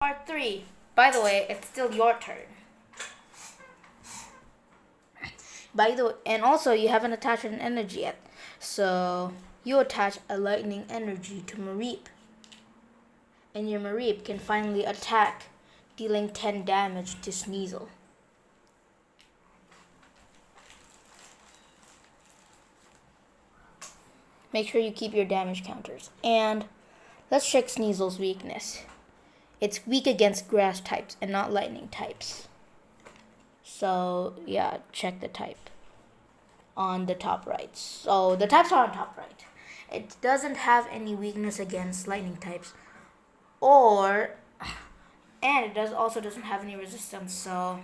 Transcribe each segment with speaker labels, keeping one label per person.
Speaker 1: Part 3. By the way, it's still your turn. And also you haven't attached an energy yet. So you attach a lightning energy to Mareep. And your Mareep can finally attack, dealing 10 damage to Sneasel. Make sure you keep your damage counters. And let's check Sneasel's weakness. It's weak against grass types and not lightning types. So yeah, check the type on the top right. So the types are on top right. It doesn't have any weakness against lightning types, and it also doesn't have any resistance. So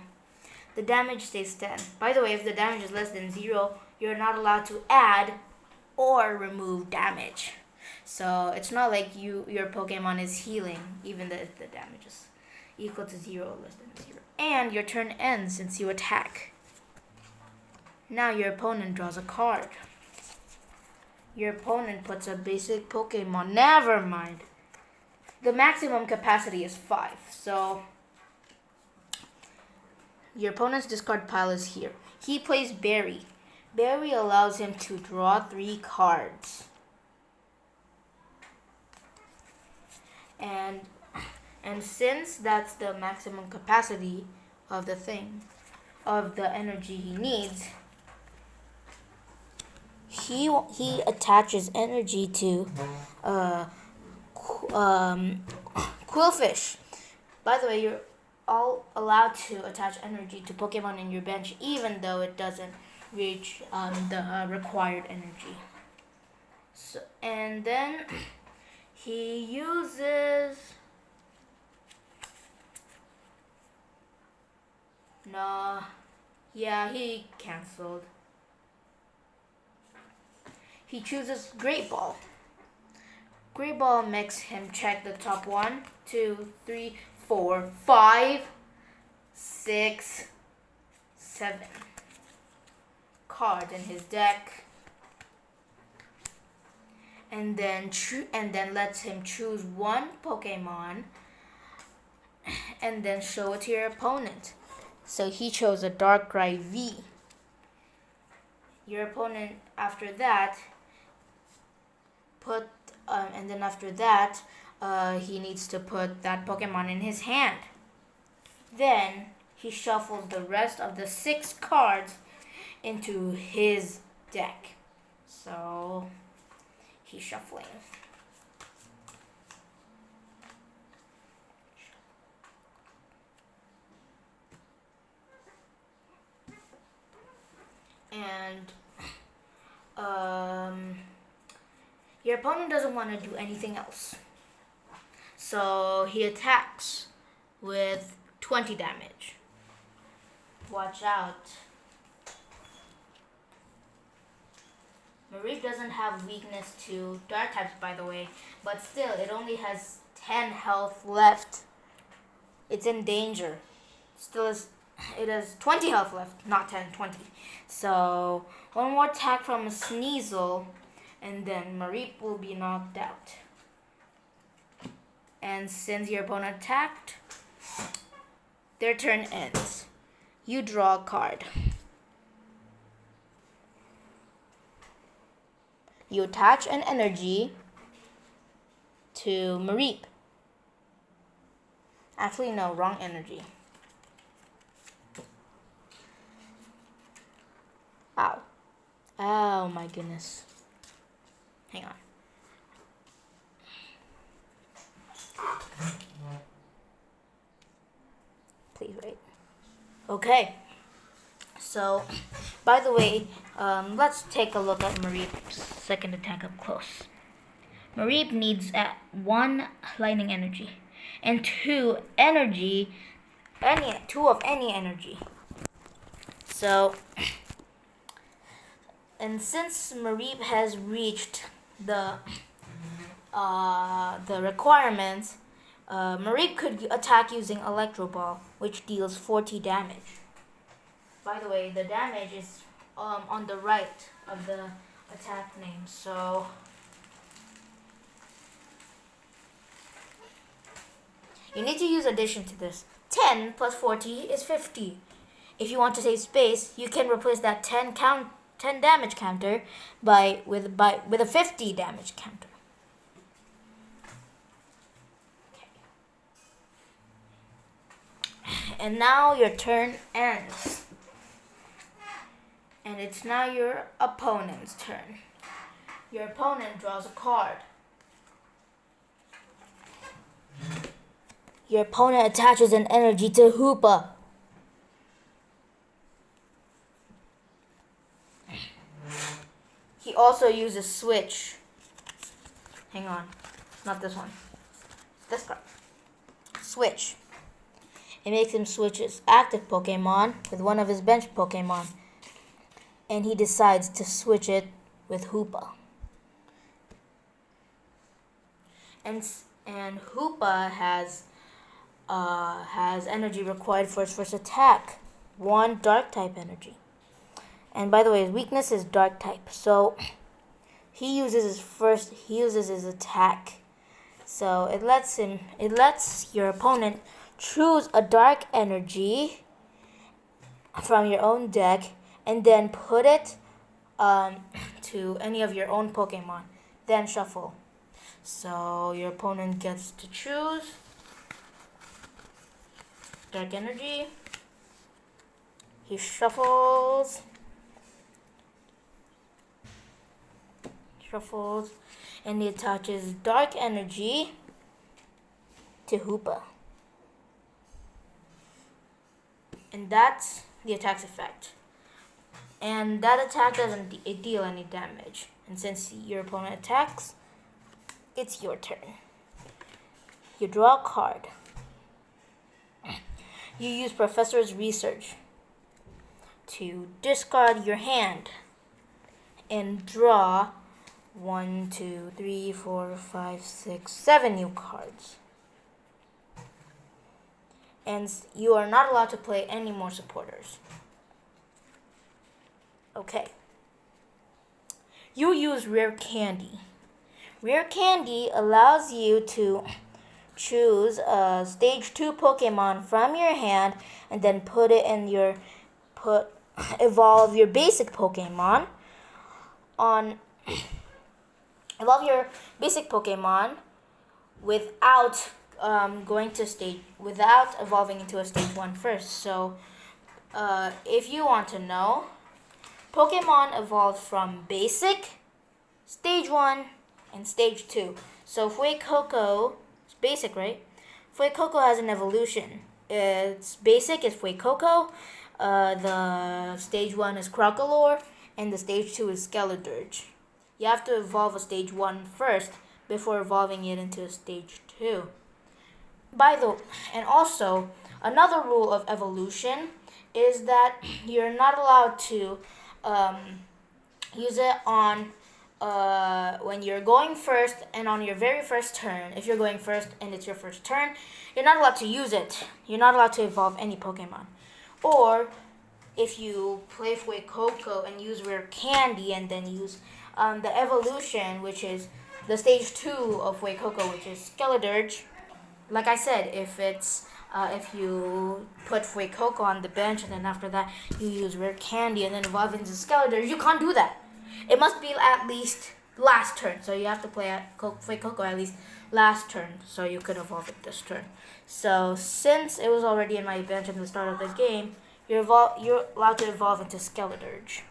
Speaker 1: the damage stays 10. By the way, if the damage is less than 0, you're not allowed to add or remove damage. So it's not like your Pokemon is healing, even if the damage is equal to 0 or less than 0. And your turn ends since you attack. Now your opponent draws a card. Your opponent puts a basic Pokemon. Never mind. The maximum capacity is 5. So your opponent's discard pile is here. He plays Berry. Berry allows him to draw 3 cards. And since that's the maximum capacity of the energy he needs, he attaches energy to Quillfish. By the way, you're all allowed to attach energy to Pokemon in your bench, even though it doesn't reach the required energy. So, and then he uses... No. Yeah, he canceled. He chooses Great Ball. Great Ball makes him check the top 1, 2, 3, 4, 5, 6, 7 cards in his deck. And then lets him choose 1 Pokemon and then show it to your opponent. So he chose a Darkrai V. Your opponent after that he needs to put that Pokemon in his hand. Then he shuffles the rest of the 6 cards into his deck. So he's shuffling. And your opponent doesn't want to do anything else. So he attacks with 20 damage. Watch out. Mareep doesn't have weakness to dark types, by the way, but still, it only has 10 health left. It's in danger. It has 20 health left, not 10, 20. So, one more attack from a Sneasel, and then Mareep will be knocked out. And since your opponent attacked, their turn ends. You draw a card. You attach an energy to Mareep. Actually, no, wrong energy. Ow. Oh my goodness. Hang on. Please wait. Okay. So, by the way, let's take a look at Mareep's second attack up close. Mareep needs 1 lightning energy and 2 of any energy. So, and since Mareep has reached the requirements, Mareep could attack using Electro Ball, which deals 40 damage. By the way, the damage is on the right of the attack name. So You need to use addition to this. 10 plus 40 is 50. If you want to save space, you can replace that 10 damage counter with a 50 damage counter. And now your turn ends. And it's now your opponent's turn. Your opponent draws a card. Your opponent attaches an energy to Hoopa. He also uses Switch. Hang on, not this one. This card. Switch. It makes him switch his active Pokemon with one of his bench Pokemon. And he decides to switch it with Hoopa. And Hoopa has energy required for its first attack. 1 dark type energy. And by the way, his weakness is dark type. So he uses his attack. So it lets your opponent choose a dark energy from your own deck and then put it to any of your own Pokemon. Then shuffle. So your opponent gets to choose dark energy. He shuffles, and he attaches dark energy to Hoopa. And that's the attack's effect. And that attack doesn't deal any damage. And since your opponent attacks, it's your turn. You draw a card. You use Professor's Research to discard your hand and draw 1, 2, 3, 4, 5, 6, 7 new cards. And you are not allowed to play any more supporters. Okay. You use Rare Candy. Rare Candy allows you to choose a Stage 2 Pokemon from your hand and then evolve your basic Pokemon evolve your basic Pokemon without without evolving into a Stage 1 first. So if you want to know, Pokemon evolve from basic, Stage 1, and Stage 2. So Fuecoco is basic, right? Fuecoco has an evolution. Its basic is Fuecoco, the Stage 1 is Crocolore, and the Stage 2 is Skeledirge. You have to evolve a Stage 1 first before evolving it into a Stage 2. And also, another rule of evolution is that you're not allowed to use it on when you're going first and on your very first turn. If you're going first and it's your first turn, you're not allowed to use it. You're not allowed to evolve any Pokemon. Or if you play Fuecoco and use Rare Candy and then use the evolution, which is the Stage 2 of Fuecoco, which is Skeledirge. Like I said, if you put Fuecoco on the bench and then after that you use Rare Candy and then evolve into Skeledirge, you can't do that. It must be at least last turn. So you have to play Fuecoco at least last turn so you could evolve it this turn. So since it was already in my bench at the start of the game, you're allowed to evolve into Skeledirge.